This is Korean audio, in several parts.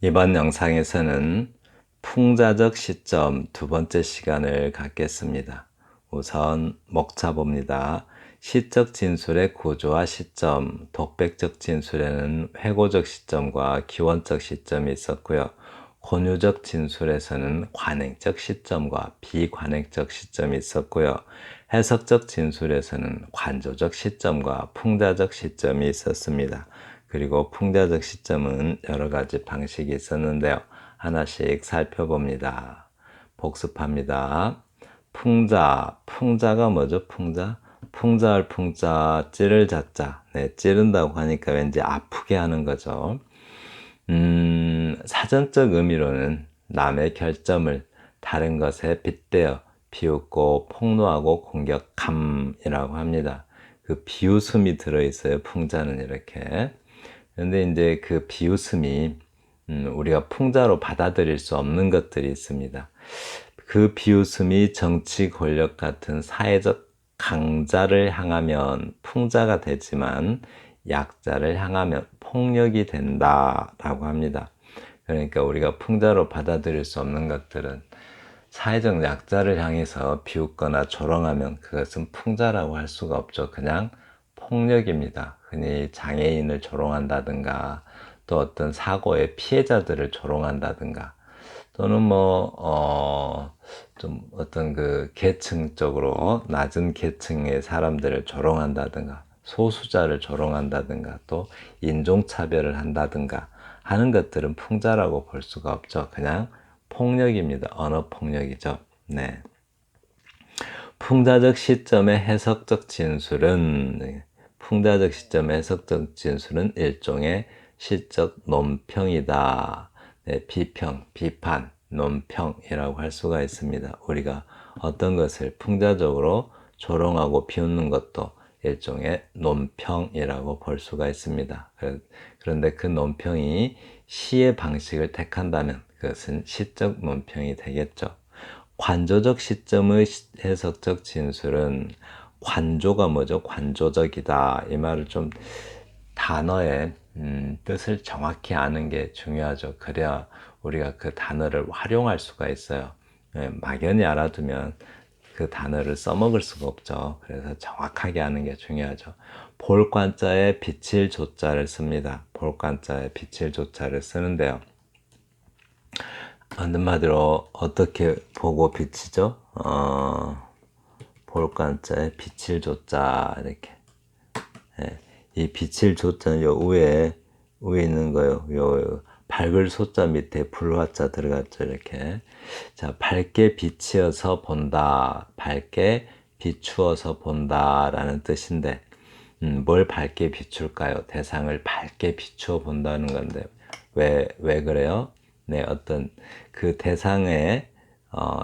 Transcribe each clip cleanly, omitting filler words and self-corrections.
이번 영상에서는 풍자적 시점 두 번째 시간을 갖겠습니다. 우선 목차봅니다. 시적 진술의 구조와 시점, 독백적 진술에는 회고적 시점과 기원적 시점이 있었고요. 권유적 진술에서는 관행적 시점과 비관행적 시점이 있었고요. 해석적 진술에서는 관조적 시점과 풍자적 시점이 있었습니다. 그리고 풍자적 시점은 여러 가지 방식이 있었는데요. 하나씩 살펴봅니다. 복습합니다. 풍자가 뭐죠? 풍자할 풍자, 찌를 자자. 네, 찌른다고 하니까 왠지 아프게 하는 거죠. 사전적 의미로는 남의 결점을 다른 것에 빗대어 비웃고 폭로하고 공격함이라고 합니다. 그 비웃음이 들어있어요. 풍자는 이렇게. 그런데 이제 그 비웃음이 우리가 풍자로 받아들일 수 없는 것들이 있습니다. 그 비웃음이 정치 권력 같은 사회적 강자를 향하면 풍자가 되지만 약자를 향하면 폭력이 된다라고 합니다. 그러니까 우리가 풍자로 받아들일 수 없는 것들은 사회적 약자를 향해서 비웃거나 조롱하면 그것은 풍자라고 할 수가 없죠. 그냥 폭력입니다. 흔히 장애인을 조롱한다든가 또 어떤 사고의 피해자들을 조롱한다든가 또는 좀 어떤 그 계층적으로 낮은 계층의 사람들을 조롱한다든가 소수자를 조롱한다든가 또 인종차별을 한다든가 하는 것들은 풍자라고 볼 수가 없죠. 그냥 폭력입니다. 언어폭력이죠. 네. 풍자적 시점의 해석적 진술은 풍자적 시점의 해석적 진술은 일종의 시적 논평이다. 네, 비평, 비판, 논평이라고 할 수가 있습니다. 우리가 어떤 것을 풍자적으로 조롱하고 비웃는 것도 일종의 논평이라고 볼 수가 있습니다. 그런데 그 논평이 시의 방식을 택한다면 그것은 시적 논평이 되겠죠. 관조적 시점의 해석적 진술은 관조가 뭐죠? 관조적이다. 이 말을 좀 단어의 뜻을 정확히 아는 게 중요하죠. 그래야 우리가 그 단어를 활용할 수가 있어요. 막연히 알아두면 그 단어를 써먹을 수가 없죠. 그래서 정확하게 아는 게 중요하죠. 볼관자에 비칠 조자를 씁니다. 볼관자에 비칠 조자를 쓰는데요. 한마디로 어떻게 보고 비치죠? 볼관자에 비칠 조자 이렇게. 예, 이 비칠 조자는 요 위에 있는 거요. 요 밝을 소자 밑에 불화자 들어갔죠. 이렇게. 자, 밝게 비치어서 본다. 밝게 비추어서 본다라는 뜻인데, 뭘 밝게 비출까요? 대상을 밝게 비추어 본다는 건데, 왜 그래요? 네, 어떤 그 대상의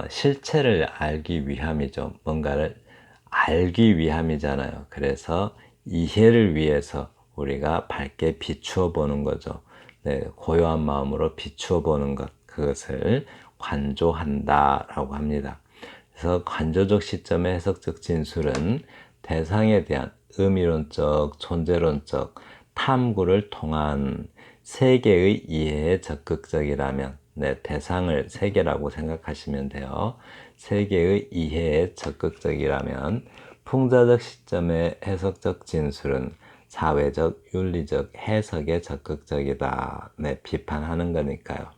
실체를 알기 위함이죠. 뭔가를 알기 위함이잖아요. 그래서 이해를 위해서 우리가 밝게 비추어 보는 거죠. 네, 고요한 마음으로 비추어 보는 것, 그것을 관조한다라고 합니다. 그래서 관조적 시점의 해석적 진술은 대상에 대한 의미론적, 존재론적 탐구를 통한 세계의 이해에 적극적이라면, 네, 대상을 세계라고 생각하시면 돼요. 세계의 이해에 적극적이라면 풍자적 시점의 해석적 진술은 사회적, 윤리적 해석에 적극적이다. 네, 비판하는 거니까요.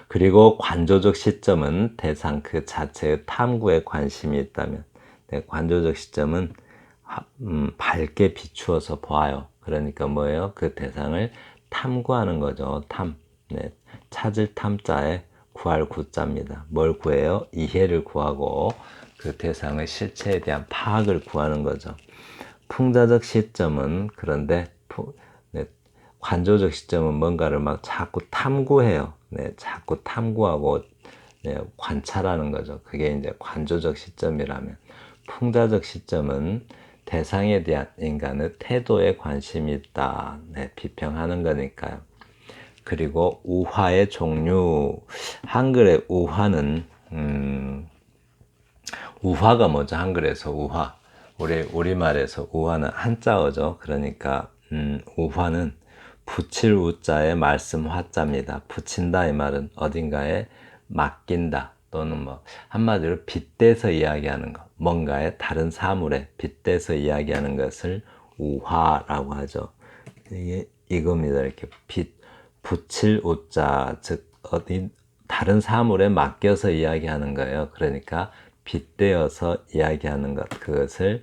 그리고 관조적 시점은 대상 그 자체의 탐구에 관심이 있다면, 네, 관조적 시점은 밝게 비추어서 보아요. 그러니까 뭐예요? 그 대상을 탐구하는 거죠. 네, 찾을 탐자에 구할 구자입니다. 뭘 구해요? 이해를 구하고 그 대상의 실체에 대한 파악을 구하는 거죠. 풍자적 시점은 그런데 네, 관조적 시점은 뭔가를 막 자꾸 탐구해요. 네, 자꾸 탐구하고 네, 관찰하는 거죠. 그게 이제 관조적 시점이라면, 풍자적 시점은 대상에 대한 인간의 태도에 관심이 있다. 네, 비평하는 거니까요. 그리고 우화의 종류, 한글의 우화는 우화가 뭐죠? 한글에서 우화. 우리말에서 우화는 한자어죠. 그러니까 우화는 붙일 우자에 말씀 화자입니다. 붙인다 이 말은 어딘가에 맡긴다 또는 뭐 한마디로 빗대서 이야기하는 것, 뭔가에 다른 사물에 빗대서 이야기하는 것을 우화라고 하죠. 이게 이겁니다. 이렇게 붙일 우자, 즉 어디 다른 사물에 맡겨서 이야기하는 거예요. 그러니까 빗대어서 이야기하는 것, 그것을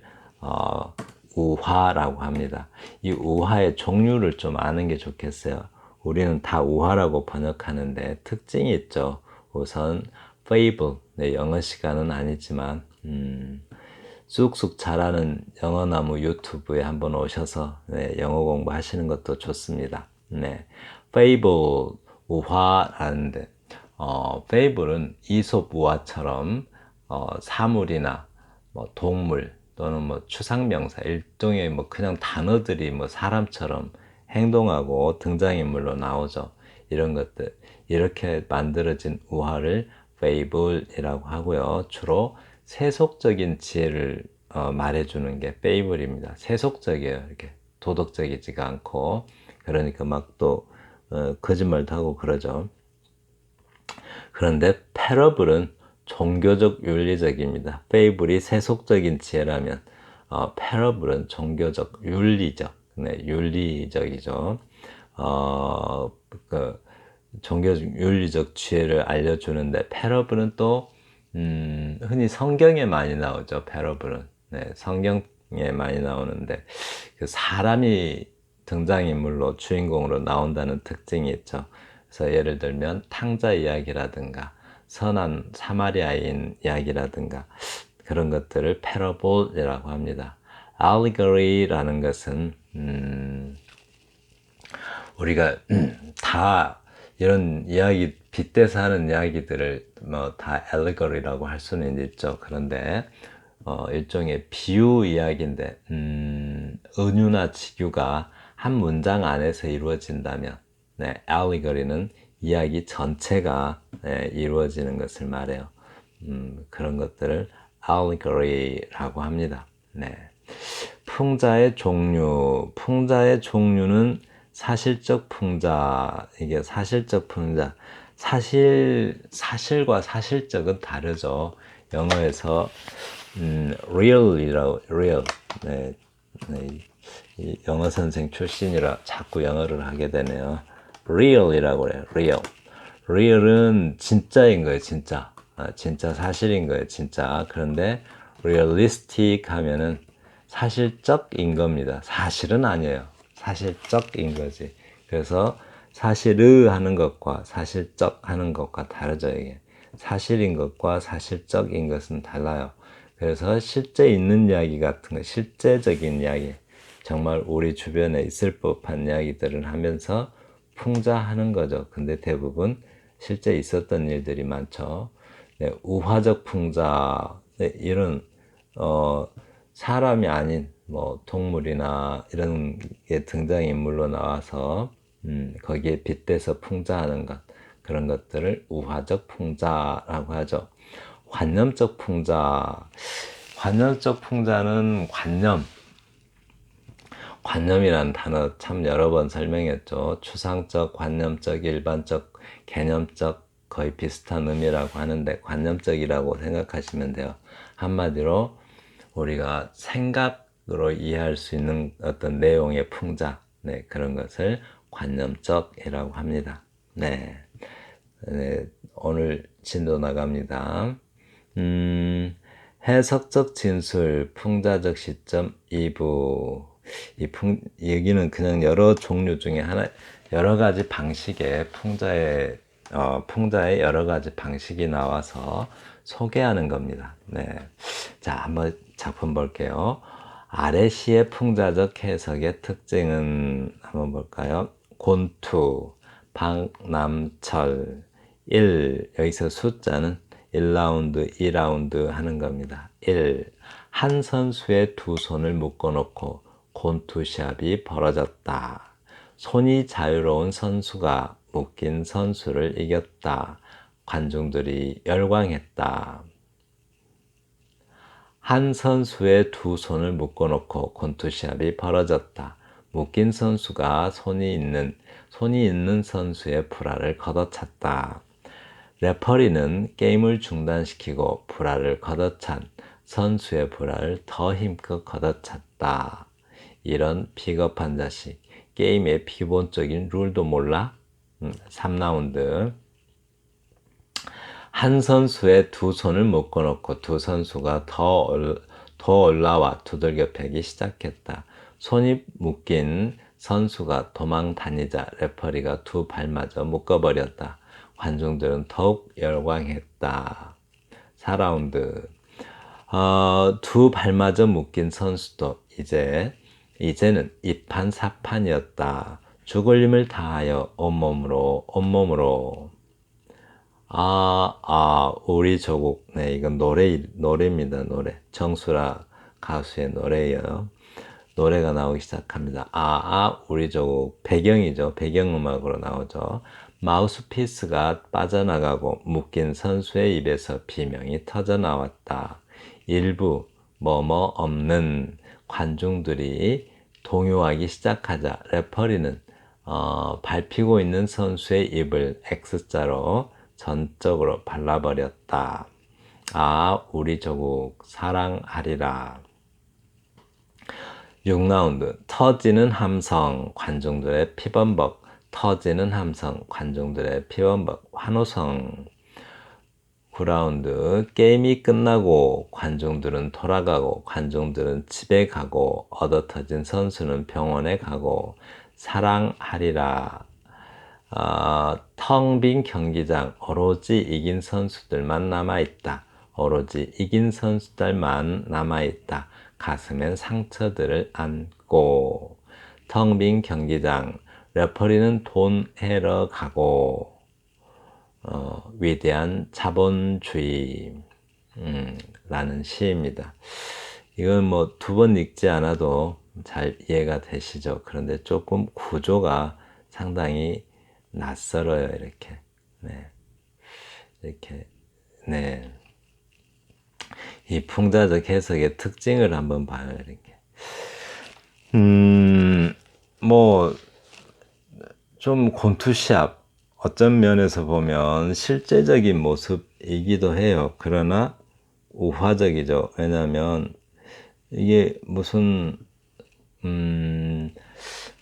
우화라고 합니다. 이 우화의 종류를 좀 아는 게 좋겠어요. 우리는 다 우화라고 번역하는데 특징이 있죠. 우선 fable, 네, 영어 시간은 아니지만 쑥쑥 자라는 영어나무 유튜브에 한번 오셔서 네, 영어 공부하시는 것도 좋습니다. 네, fable 우화라는데 fable은 이솝 우화처럼 사물이나 뭐 동물 또는 뭐 추상명사 일종의 뭐 그냥 단어들이 뭐 사람처럼 행동하고 등장인물로 나오죠. 이런 것들 이렇게 만들어진 우화를 fable이라고 하고요. 주로 세속적인 지혜를 말해주는 게 fable입니다. 세속적이에요. 이렇게 도덕적이지가 않고 그러니까 막 또 거짓말도 하고 그러죠. 그런데 parable은 종교적 윤리적입니다. fable이 세속적인 지혜라면 parable은 종교적 윤리적, 네, 윤리적이죠. 그 종교적 윤리적 지혜를 알려주는데 parable은 또 흔히 성경에 많이 나오죠. parable은 네, 성경에 많이 나오는데 그 사람이 등장인물로 주인공으로 나온다는 특징이 있죠. 그래서 예를 들면 탕자 이야기라든가 선한 사마리아인 이야기라든가 그런 것들을 parable이라고 합니다. allegory라는 것은 우리가 다 이런 이야기 빗대서 하는 이야기들을 뭐 다 allegory라고 할 수는 있죠. 그런데 일종의 비유 이야기인데 은유나 직유가 한 문장 안에서 이루어진다면 네, allegory는 이야기 전체가 네, 이루어지는 것을 말해요. 그런 것들을 allegory라고 합니다. 네. 풍자의 종류는 사실적 풍자, 이게 사실적 풍자, 사실과 사실적은 다르죠. 영어에서 real, 네, 네, 이 영어 선생 출신이라 자꾸 영어를 하게 되네요. real이라고 그래요. real은 진짜인 거예요. 진짜. 진짜 사실인 거예요. 진짜. 그런데 realistic 하면은 사실적인 겁니다. 사실은 아니에요. 사실적인 거지. 그래서 사실의 하는 것과 사실적 하는 것과 다르죠. 이게 사실인 것과 사실적인 것은 달라요. 그래서 실제 있는 이야기 같은 거, 실제적인 이야기, 정말 우리 주변에 있을 법한 이야기들을 하면서 풍자하는 거죠. 근데 대부분 실제 있었던 일들이 많죠. 네, 우화적 풍자, 네, 이런 사람이 아닌 뭐 동물이나 이런 게 등장인물로 나와서 거기에 빗대서 풍자하는 것, 그런 것들을 우화적 풍자라고 하죠. 관념적 풍자는 관념이라는 단어 참 여러 번 설명했죠. 추상적, 관념적, 일반적, 개념적 거의 비슷한 의미라고 하는데 관념적이라고 생각하시면 돼요. 한마디로 우리가 생각으로 이해할 수 있는 어떤 내용의 풍자, 네, 그런 것을 관념적이라고 합니다. 네, 네, 오늘 진도 나갑니다. 해석적 진술, 풍자적 시점 2부. 여기는 그냥 여러 종류 중에 하나, 여러 가지 방식의 풍자의 여러 가지 방식이 나와서 소개하는 겁니다. 네. 자, 한번 작품 볼게요. 아래 시의 풍자적 해석의 특징은 한번 볼까요? 곤투, 박남철, 1, 여기서 숫자는 1라운드, 2라운드 하는 겁니다. 1. 한 선수의 두 손을 묶어놓고 곤투샵이 벌어졌다. 손이 자유로운 선수가 묶인 선수를 이겼다. 관중들이 열광했다. 한 선수의 두 손을 묶어놓고 곤투시합이 벌어졌다. 묶인 선수가 손이 있는 선수의 불화를 걷어찼다. 레퍼리는 게임을 중단시키고 불화를 걷어찬 선수의 불화를 더 힘껏 걷어찼다. 이런 비겁한 자식. 게임의 기본적인 룰도 몰라? 3라운드. 한 선수의 두 손을 묶어놓고 두 선수가 더 올라와 두들겨 패기 시작했다. 손이 묶인 선수가 도망 다니자 레퍼리가 두 발마저 묶어버렸다. 관중들은 더욱 열광했다. 4라운드. 두 발마저 묶인 선수도 이제는 2판 4판이었다. 죽을 힘을 다하여 온몸으로 우리 조국. 네, 이건 노래입니다. 노래. 정수라 가수의 노래예요. 노래가 나오기 시작합니다. 우리 조국. 배경이죠. 배경음악으로 나오죠. 마우스피스가 빠져나가고 묶인 선수의 입에서 비명이 터져나왔다. 일부 뭐뭐 없는 관중들이 동요하기 시작하자 레퍼리는 밟히고 있는 선수의 입을 X자로 전적으로 발라버렸다. 우리 조국 사랑하리라. 6라운드. 터지는 함성, 관중들의 피범벅. 터지는 함성, 관중들의 피범벅. 환호성. 9라운드. 게임이 끝나고 관중들은 돌아가고 관중들은 집에 가고 얻어터진 선수는 병원에 가고 사랑하리라. 텅 빈 경기장, 오로지 이긴 선수들만 남아있다. 오로지 이긴 선수들만 남아있다. 가슴엔 상처들을 안고. 텅 빈 경기장, 레퍼리는 돈 해러 가고. 위대한 자본주의. 라는 시입니다. 이건 뭐 두 번 읽지 않아도 잘 이해가 되시죠? 그런데 조금 구조가 상당히 낯설어요. 이렇게. 네. 이렇게. 네. 이 풍자적 해석의 특징을 한번 봐요. 이렇게. 뭐 좀 곤투샵, 어떤 면에서 보면 실제적인 모습이기도 해요. 그러나 우화적이죠. 왜냐하면 이게 무슨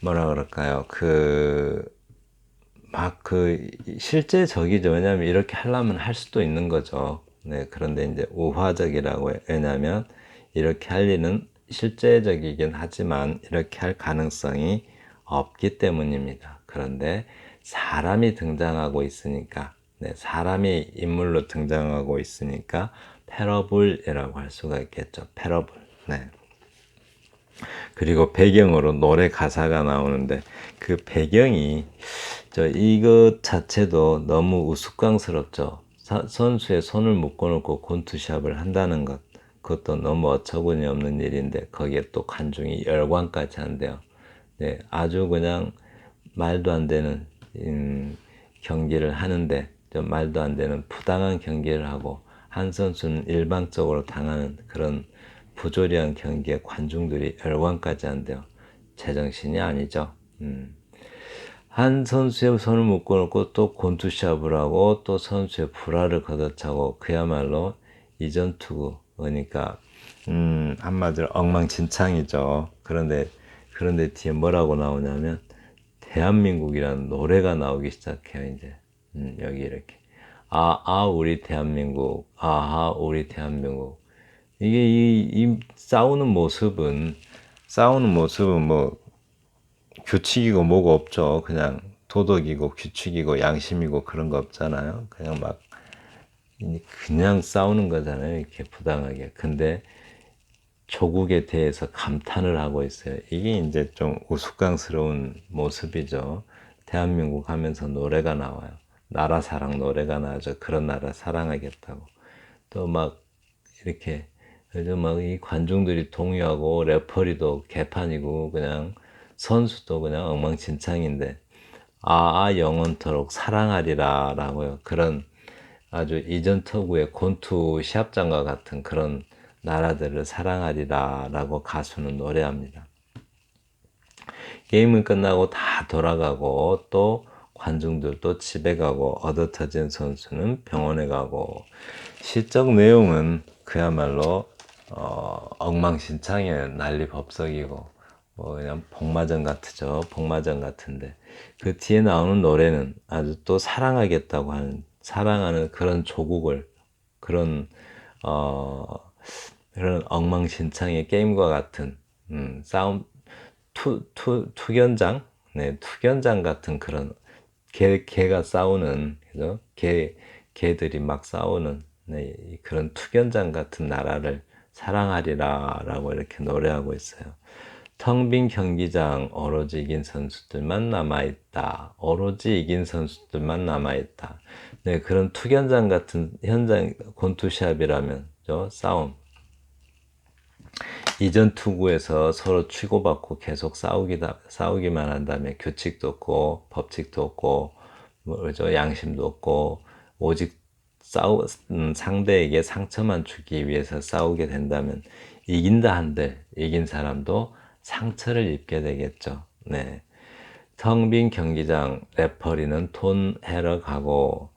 뭐라 그럴까요? 실제적이죠. 왜냐하면 이렇게 하려면 할 수도 있는 거죠. 네, 그런데 이제 우화적이라고 해요. 왜냐하면 이렇게 할 일은 실제적이긴 하지만 이렇게 할 가능성이 없기 때문입니다. 그런데 사람이 등장하고 있으니까, 네, 사람이 인물로 등장하고 있으니까 패러블이라고 할 수가 있겠죠. 패러블. 네. 그리고 배경으로 노래 가사가 나오는데 그 배경이 이것 자체도 너무 우스꽝스럽죠. 선수의 손을 묶어놓고 곤투샵을 한다는 것, 그것도 너무 어처구니 없는 일인데 거기에 또 관중이 열광까지 한대요. 네, 아주 그냥 말도 안 되는 경기를 하는데 좀 말도 안 되는 부당한 경기를 하고 한 선수는 일방적으로 당하는 그런 부조리한 경기에 관중들이 열광까지 한대요. 제정신이 아니죠. 한 선수의 손을 묶어놓고 또 곤투샵을 하고 또 선수의 불화를 걷어차고 그야말로 이전투구. 그러니까 한마디로 엉망진창이죠. 그런데 뒤에 뭐라고 나오냐면 대한민국이라는 노래가 나오기 시작해요. 이제 여기 이렇게 우리 대한민국, 우리 대한민국. 이게 이 싸우는 모습은 뭐 규칙이고 뭐가 없죠. 그냥 도덕이고 규칙이고 양심이고 그런 거 없잖아요. 그냥 싸우는 거잖아요. 이렇게 부당하게. 근데 조국에 대해서 감탄을 하고 있어요. 이게 이제 좀 우스꽝스러운 모습이죠. 대한민국 하면서 노래가 나와요. 나라 사랑 노래가 나죠. 그런 나라 사랑하겠다고. 또 막 이렇게 요즘 막 이 관중들이 동요하고 레퍼리도 개판이고 그냥 선수도 그냥 엉망진창인데 영원토록 사랑하리라 라고요. 그런 아주 이전 터구의 곤투 시합장과 같은 그런 나라들을 사랑하리라 라고 가수는 노래합니다. 게임은 끝나고 다 돌아가고 또 관중들도 집에 가고 얻어 터진 선수는 병원에 가고 시적 내용은 그야말로 엉망진창의 난리법석이고 뭐 그냥 복마전 같죠. 복마전 같은데 그 뒤에 나오는 노래는 아주 또 사랑하겠다고 하는 사랑하는 그런 조국을 그런 어 그런 엉망진창의 게임과 같은 싸움 투견장 네 투견장 같은 그런 개가 싸우는 그죠 개들이 막 싸우는 네, 그런 투견장 같은 나라를 사랑하리라라고 이렇게 노래하고 있어요. 텅 빈 경기장 오로지 이긴 선수들만 남아있다. 오로지 이긴 선수들만 남아있다. 네, 그런 투견장 같은 현장 곤투시합이라면 싸움 이전 투구에서 서로 치고받고 계속 싸우기만 한다면 규칙도 없고 법칙도 없고 뭐죠 양심도 없고 오직 상대에게 상처만 주기 위해서 싸우게 된다면 이긴다 한들 이긴 사람도 상처를 입게 되겠죠. 네. 텅 빈 경기장 레퍼리는 돈 해러 가고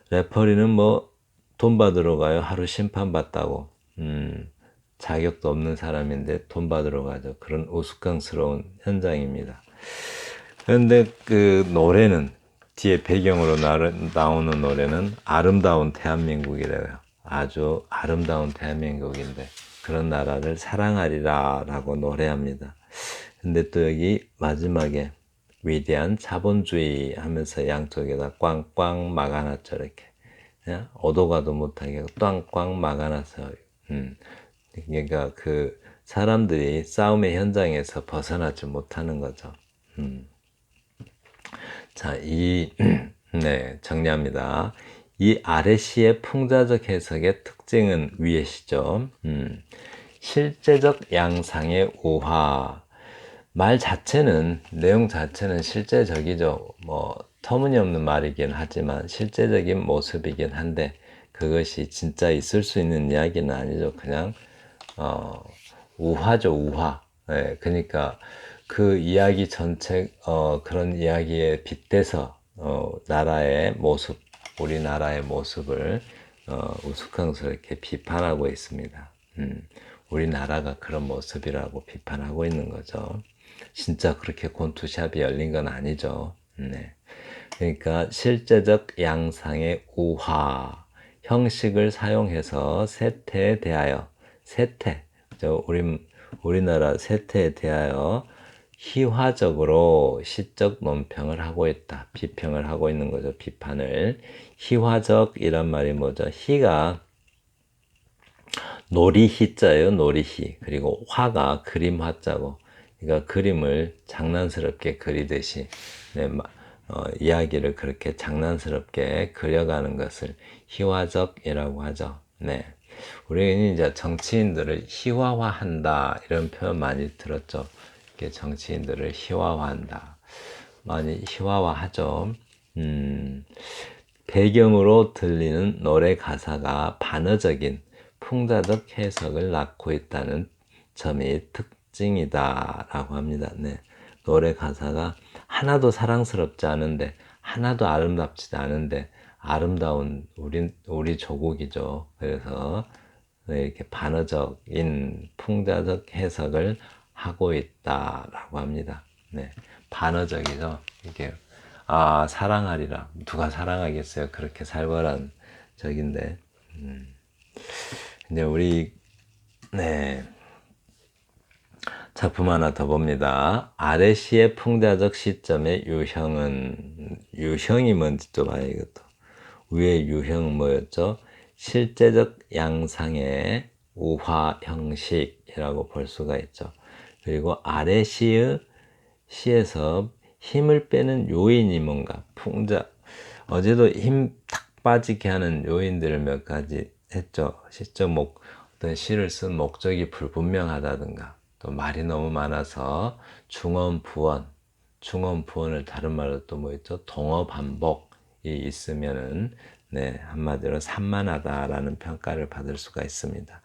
레퍼리는 뭐 돈 받으러 가요. 하루 심판 받다고. 자격도 없는 사람인데 돈 받으러 가죠. 그런 우스꽝스러운 현장입니다. 그런데 그 노래는 뒤에 배경으로 나오는 노래는 아름다운 대한민국이래요. 아주 아름다운 대한민국인데 그런 나라를 사랑하리라 라고 노래합니다. 근데 또 여기 마지막에 위대한 자본주의 하면서 양쪽에다 꽝꽝 막아놨죠. 이렇게 오도 가도 못하게 꽝꽝 막아놨어요. 그러니까 그 사람들이 싸움의 현장에서 벗어나지 못하는 거죠. 자, 네, 정리합니다. 이 아래 시의 풍자적 해석의 특징은 위의 시죠. 실제적 양상의 우화. 말 자체는, 내용 자체는 실제적이죠. 뭐, 터무니없는 말이긴 하지만 실제적인 모습이긴 한데, 그것이 진짜 있을 수 있는 이야기는 아니죠. 그냥, 우화죠, 우화. 네, 그러니까 그 이야기 전체, 그런 이야기에 빗대서, 나라의 모습, 우리나라의 모습을, 우스꽝스럽게 비판하고 있습니다. 우리나라가 그런 모습이라고 비판하고 있는 거죠. 진짜 그렇게 곤투샵이 열린 건 아니죠. 네. 그러니까 실제적 양상의 우화 형식을 사용해서 세태에 대하여 세태 우리나라 세태에 대하여 희화적으로 시적 논평을 하고 있다. 비평을 하고 있는 거죠. 비판을. 희화적이란 말이 뭐죠? 희가 놀이희자예요. 놀이희. 그리고 화가 그림 화자고 그러니까 그림을 장난스럽게 그리듯이 네, 이야기를 그렇게 장난스럽게 그려가는 것을 희화적이라고 하죠. 네. 우리는 이제 정치인들을 희화화한다 이런 표현 많이 들었죠. 이렇게 정치인들을 희화화한다. 많이 희화화하죠. 배경으로 들리는 노래 가사가 반어적인 풍자적 해석을 낳고 있다는 점이 특징이다라고 합니다. 네. 노래 가사가 하나도 사랑스럽지 않은데 하나도 아름답지 않은데 아름다운 우리 조국이죠. 그래서 네, 이렇게 반어적인 풍자적 해석을 하고 있다라고 합니다. 네. 반어적이죠. 이게 사랑하리라. 누가 사랑하겠어요? 그렇게 살벌한 적인데. 이제 우리 네. 작품 하나 더 봅니다. 아래 시의 풍자적 시점의 유형이 뭔지 또 봐요, 이것도. 위의 유형은 뭐였죠? 실제적 양상의 우화 형식이라고 볼 수가 있죠. 그리고 아래 시에서 힘을 빼는 요인이 뭔가, 어제도 힘 탁 빠지게 하는 요인들을 몇 가지 했죠. 어떤 시를 쓴 목적이 불분명하다든가, 또 말이 너무 많아서 중언부언을 다른 말로 또 뭐 있죠? 동어 반복이 있으면은 네, 한마디로 산만하다라는 평가를 받을 수가 있습니다.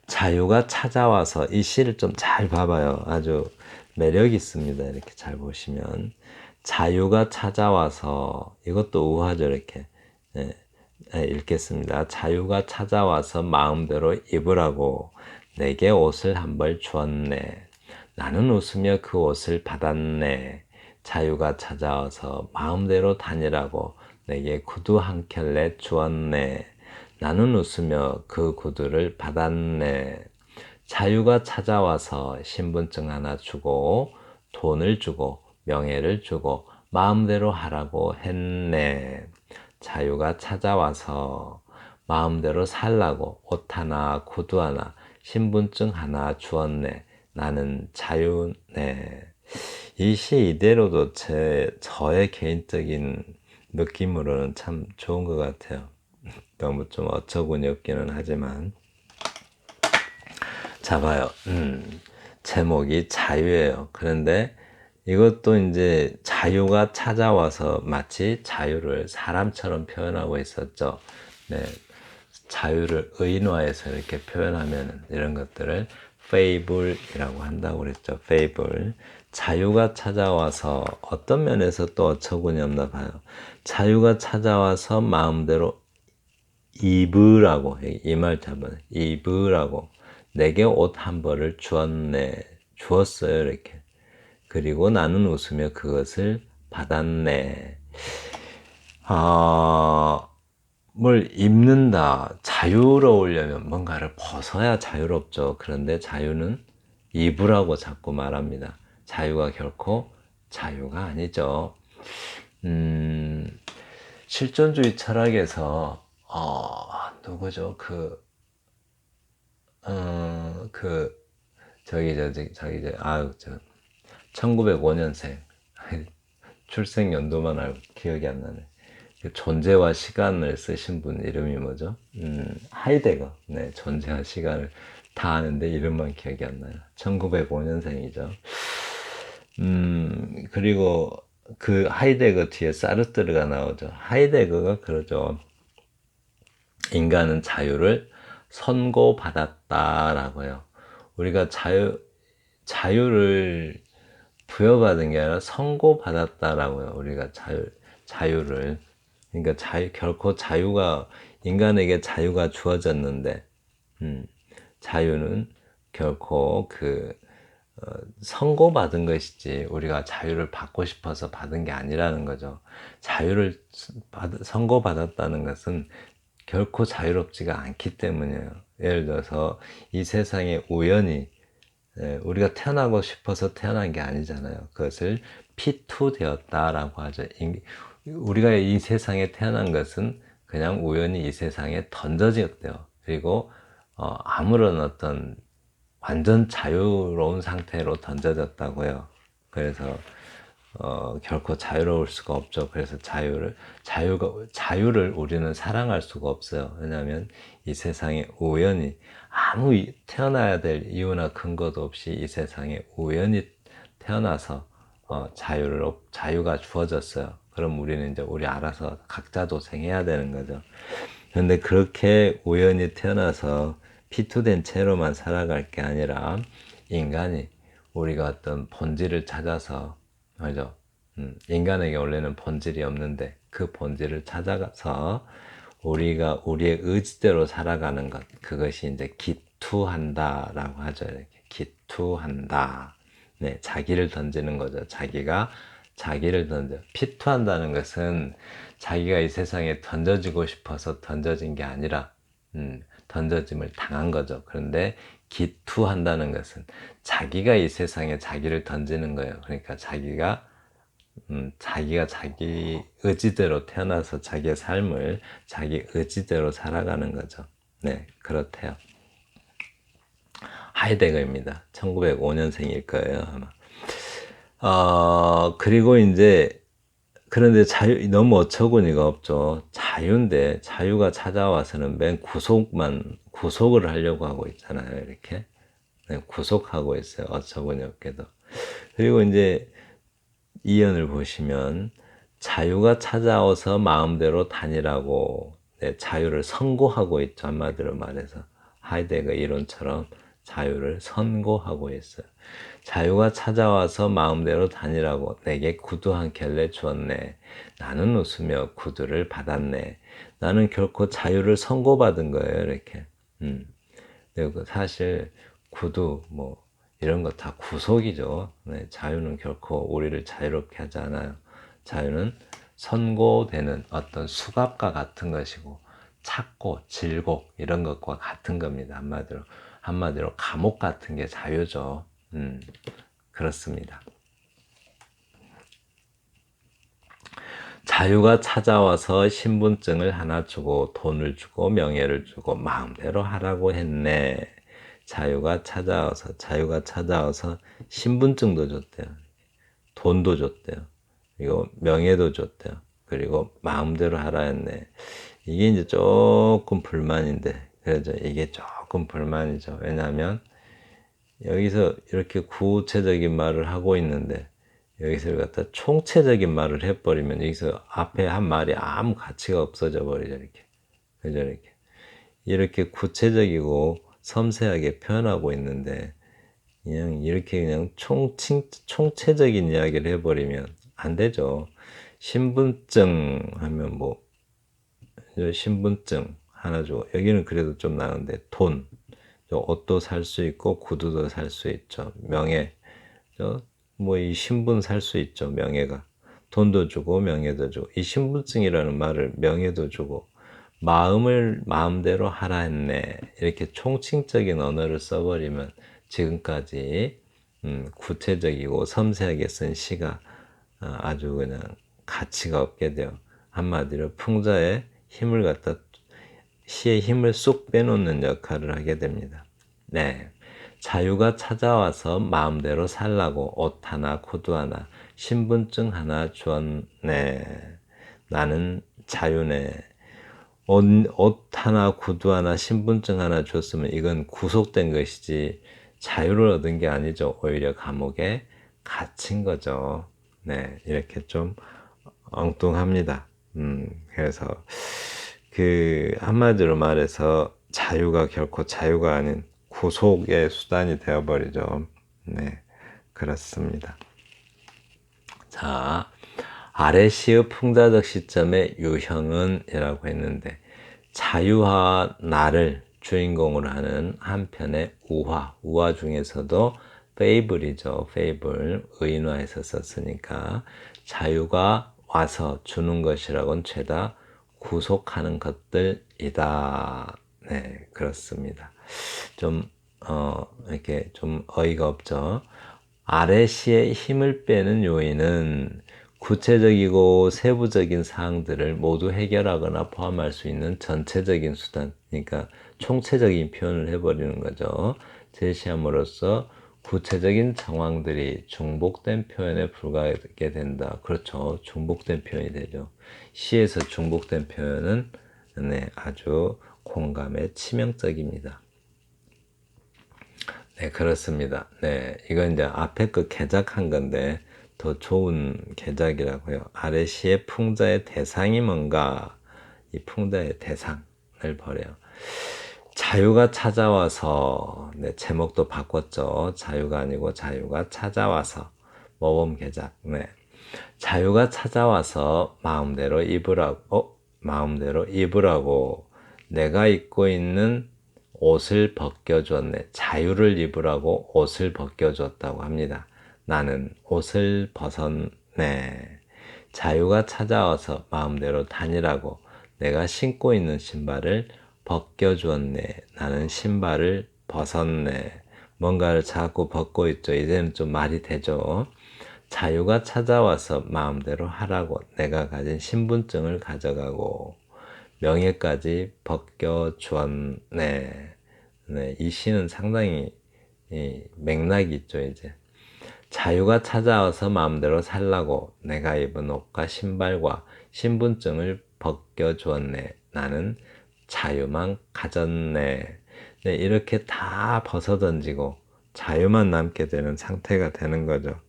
자유가 찾아와서 이 시를 좀 잘 봐봐요. 아주 매력 있습니다. 이렇게 잘 보시면 자유가 찾아와서 이것도 우화죠. 이렇게 읽겠습니다. 자유가 찾아와서 마음대로 입으라고 내게 옷을 한 벌 주었네. 나는 웃으며 그 옷을 받았네. 자유가 찾아와서 마음대로 다니라고 내게 구두 한 켤레 주었네. 나는 웃으며 그 구두를 받았네. 자유가 찾아와서 신분증 하나 주고 돈을 주고 명예를 주고 마음대로 하라고 했네. 자유가 찾아와서 마음대로 살라고 옷 하나 구두 하나 신분증 하나 주었네. 나는 자유네. 이 시 이대로도 저의 개인적인 느낌으로는 참 좋은 것 같아요. 너무 좀 어처구니 없기는 하지만. 자, 봐요. 제목이 자유예요. 그런데 이것도 이제 자유가 찾아와서 마치 자유를 사람처럼 표현하고 있었죠. 네. 자유를 의인화해서 이렇게 표현하면 이런 것들을 fable이라고 한다고 그랬죠. fable. 자유가 찾아와서 어떤 면에서 또 어처구니 없나 봐요. 자유가 찾아와서 마음대로 입으라고, 이 말 잡아요. 입으라고. 내게 옷 한 벌을 주었네. 주었어요. 이렇게. 그리고 나는 웃으며 그것을 받았네. 뭘 입는다. 자유로우려면 뭔가를 벗어야 자유롭죠. 그런데 자유는 입으라고 자꾸 말합니다. 자유가 결코 자유가 아니죠. 실존주의 철학에서 누구죠? 저기 1905년생 출생 연도만 알고 기억이 안 나네. 존재와 시간을 쓰신 분 이름이 뭐죠? 하이데거. 네, 존재와 시간을 다 아는데 이름만 기억이 안 나요. 1905년생이죠. 그리고 그 하이데거 뒤에 사르트르가 나오죠. 하이데거가 그러죠. 인간은 자유를 선고받았다라고요. 우리가 자유를 부여받은 게 아니라 선고받았다라고요. 우리가 자유를. 그러니까 결코 인간에게 자유가 주어졌는데, 자유는 결코 선고받은 것이지, 우리가 자유를 받고 싶어서 받은 게 아니라는 거죠. 자유를 선고받았다는 것은 결코 자유롭지가 않기 때문이에요. 예를 들어서 이 세상에 우연히 우리가 태어나고 싶어서 태어난 게 아니잖아요. 그것을 피투되었다라고 하죠. 우리가 이 세상에 태어난 것은 그냥 우연히 이 세상에 던져졌대요. 그리고 아무런 어떤 완전 자유로운 상태로 던져졌다고요. 그래서 결코 자유로울 수가 없죠. 그래서 자유를 우리는 사랑할 수가 없어요. 왜냐하면 이 세상에 우연히 태어나야 될 이유나 근거도 없이 이 세상에 우연히 태어나서 자유가 주어졌어요. 그럼 우리는 이제 우리 알아서 각자 도생해야 되는 거죠. 그런데 그렇게 우연히 태어나서 피투된 채로만 살아갈 게 아니라 인간이 우리가 어떤 본질을 찾아서 그죠? 인간에게 원래는 본질이 없는데 그 본질을 찾아가서 우리가 우리의 의지대로 살아가는 것, 그것이 이제 기투한다라고 하죠. 이렇게 기투한다. 네, 자기를 던지는 거죠. 자기를 피투한다는 것은 자기가 이 세상에 던져지고 싶어서 던져진 게 아니라 던져짐을 당한 거죠. 그런데 기투한다는 것은 자기가 이 세상에 자기를 던지는 거예요. 그러니까 자기가 자기 의지대로 태어나서 자기의 삶을 자기 의지대로 살아가는 거죠. 네, 그렇대요. 하이데거입니다. 1905년생일 거예요, 아마. 그리고 이제, 그런데 너무 어처구니가 없죠. 자유인데, 자유가 찾아와서는 맨 구속을 하려고 하고 있잖아요, 이렇게. 네, 구속하고 있어요, 어처구니 없게도. 그리고 이제, 이연을 보시면, 자유가 찾아와서 마음대로 다니라고, 네, 자유를 선고하고 있죠, 한마디로 말해서. 하이데거 이론처럼 자유를 선고하고 있어요. 자유가 찾아와서 마음대로 다니라고 내게 구두 한 켤레 주었네. 나는 웃으며 구두를 받았네. 나는 결코 자유를 선고받은 거예요. 이렇게. 그리고 사실 구두 뭐 이런 거 다 구속이죠. 네, 자유는 결코 우리를 자유롭게 하지 않아요. 자유는 선고되는 어떤 수갑과 같은 것이고 찾고 질곡 이런 것과 같은 겁니다. 한마디로 감옥 같은 게 자유죠. 그렇습니다. 자유가 찾아와서 신분증을 하나 주고 돈을 주고 명예를 주고 마음대로 하라고 했네. 자유가 찾아와서 신분증도 줬대요. 돈도 줬대요. 그리고 명예도 줬대요. 그리고 마음대로 하라 했네. 이게 이제 조금 불만인데, 그래서 이게 조금 불만이죠. 왜냐하면 여기서 이렇게 구체적인 말을 하고 있는데 여기서 갖다 총체적인 말을 해버리면 여기서 앞에 한 말이 아무 가치가 없어져 버리죠. 이렇게. 그죠? 이렇게 구체적이고 섬세하게 표현하고 있는데 그냥 이렇게 그냥 총체적인 이야기를 해버리면 안 되죠. 신분증 하면 뭐 신분증 하나 줘. 여기는 그래도 좀 나은데 돈, 옷도 살 수 있고 구두도 살 수 있죠. 명예, 뭐 이 신분 살 수 있죠. 명예가 돈도 주고 명예도 주고 이 신분증이라는 말을 명예도 주고 마음을 마음대로 하라 했네. 이렇게 총칭적인 언어를 써버리면 지금까지 구체적이고 섬세하게 쓴 시가 아주 그냥 가치가 없게 돼요. 한마디로 풍자의 힘을 갖다 시의 힘을 쏙 빼놓는 역할을 하게 됩니다. 네. 자유가 찾아와서 마음대로 살라고 옷 하나, 구두 하나, 신분증 하나 주었네. 나는 자유네. 옷 하나, 구두 하나, 신분증 하나 줬으면 이건 구속된 것이지 자유를 얻은 게 아니죠. 오히려 감옥에 갇힌 거죠. 네, 이렇게 좀 엉뚱합니다. 그래서 그 한마디로 말해서 자유가 결코 자유가 아닌 구속의 수단이 되어버리죠. 네, 그렇습니다. 자, 아래 시의 풍자적 시점의 유형은 이라고 했는데 자유와 나를 주인공으로 하는 한편의 우화 중에서도 페이블이죠. 페이블 의인화해서 썼으니까 자유가 와서 주는 것이라고는 죄다 구속하는 것들이다. 네, 그렇습니다. 좀 이렇게 좀 어이가 없죠. 아래 시의 힘을 빼는 요인은 구체적이고 세부적인 사항들을 모두 해결하거나 포함할 수 있는 전체적인 수단, 그러니까 총체적인 표현을 해버리는 거죠. 제시함으로써 구체적인 정황들이 중복된 표현에 불과하게 된다. 그렇죠. 중복된 표현이 되죠. 시에서 중복된 표현은 네, 아주 공감에 치명적입니다. 네, 그렇습니다. 네, 이건 이제 앞에 그 개작한 건데 더 좋은 개작이라고요. 아래 시의 풍자의 대상이 뭔가 이 풍자의 대상을 버려요. 자유가 찾아와서 네, 제목도 바꿨죠. 자유가 아니고 자유가 찾아와서 모범 개작. 네. 자유가 찾아와서 마음대로 입으라고 내가 입고 있는 옷을 벗겨줬네. 자유를 입으라고 옷을 벗겨줬다고 합니다. 나는 옷을 벗었네. 자유가 찾아와서 마음대로 다니라고 내가 신고 있는 신발을 벗겨주었네. 나는 신발을 벗었네. 뭔가를 자꾸 벗고 있죠. 이제는 좀 말이 되죠. 자유가 찾아와서 마음대로 하라고 내가 가진 신분증을 가져가고 명예까지 벗겨주었네. 네, 이 시는 상당히 맥락이 있죠. 이제 자유가 찾아와서 마음대로 살라고 내가 입은 옷과 신발과 신분증을 벗겨주었네. 나는 자유만 가졌네. 네, 이렇게 다 벗어던지고 자유만 남게 되는 상태가 되는 거죠.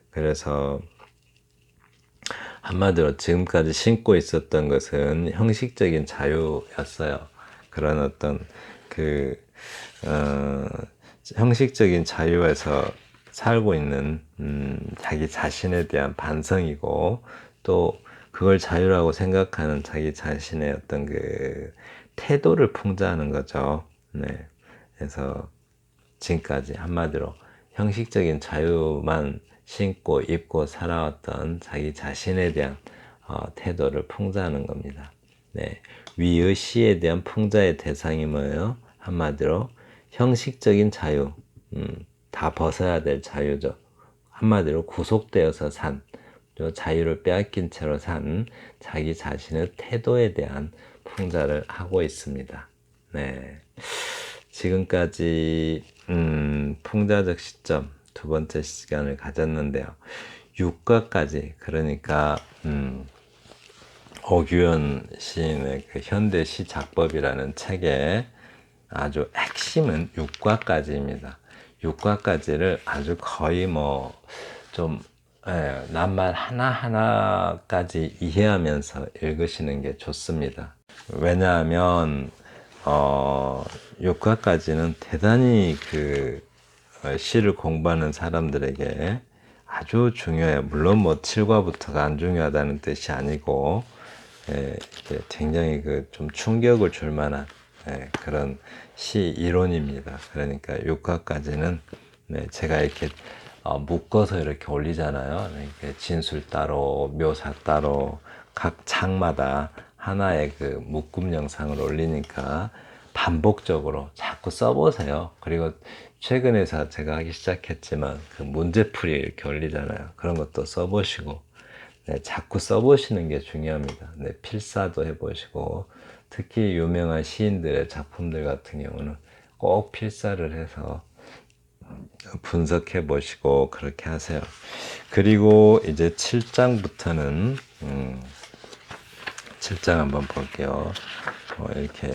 그래서 한마디로 지금까지 신고 있었던 것은 형식적인 자유였어요. 그런 어떤 그 형식적인 자유에서 살고 있는 자기 자신에 대한 반성이고, 또 그걸 자유라고 생각하는 자기 자신의 어떤 그 태도를 풍자하는 거죠. 네. 그래서 지금까지 한마디로 형식적인 자유만 신고 입고 살아왔던 자기 자신에 대한 태도를 풍자하는 겁니다. 네. 위의 시에 대한 풍자의 대상이 뭐예요? 한마디로 형식적인 자유, 다 벗어야 될 자유죠. 한마디로 구속되어서 산, 또 자유를 빼앗긴 채로 산 자기 자신의 태도에 대한 풍자를 하고 있습니다. 네. 지금까지 풍자적 시점 두 번째 시간을 가졌는데요. 육가까지, 그러니까 오규현 시인의 그 현대 시 작법이라는 책의 아주 핵심은 육과까지입니다. 육과까지를 아주 거의 좀 낱말 하나하나까지 이해하면서 읽으시는 게 좋습니다. 왜냐하면 육과까지는 대단히 시를 공부하는 사람들에게 아주 중요해요. 물론 7과부터가 안 중요하다는 뜻이 아니고, 굉장히 좀 충격을 줄 만한 그런 시 이론입니다. 그러니까 육과까지는 제가 이렇게 묶어서 이렇게 올리잖아요. 이렇게 진술 따로, 묘사 따로, 각 장마다 하나의 묶음 영상을 올리니까 반복적으로 자꾸 써보세요. 그리고 최근에서 제가 하기 시작했지만 문제풀이 이렇게 올리잖아요. 그런 것도 써보시고, 자꾸 써보시는 게 중요합니다. 필사도 해보시고, 특히 유명한 시인들의 작품들 같은 경우는 꼭 필사를 해서 분석해 보시고 그렇게 하세요. 그리고 이제 7장부터는 7장 한번 볼게요. 이렇게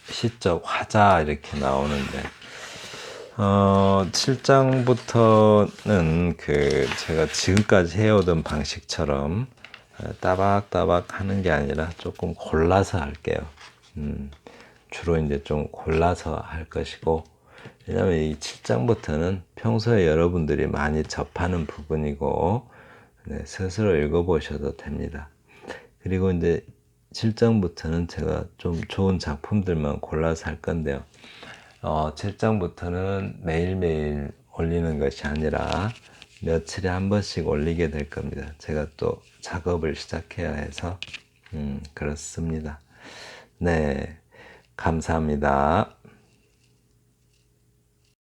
시적 화자 이렇게 나오는데 7장부터는 제가 지금까지 해오던 방식처럼 따박따박 하는 게 아니라 조금 골라서 할게요. 주로 이제 좀 골라서 할 것이고, 왜냐면 이 7장부터는 평소에 여러분들이 많이 접하는 부분이고, 스스로 읽어보셔도 됩니다. 그리고 이제 7장부터는 제가 좀 좋은 작품들만 골라서 할 건데요. 7장부터는 매일매일 올리는 것이 아니라 며칠에 한 번씩 올리게 될 겁니다. 제가 또 작업을 시작해야 해서 그렇습니다. 네, 감사합니다.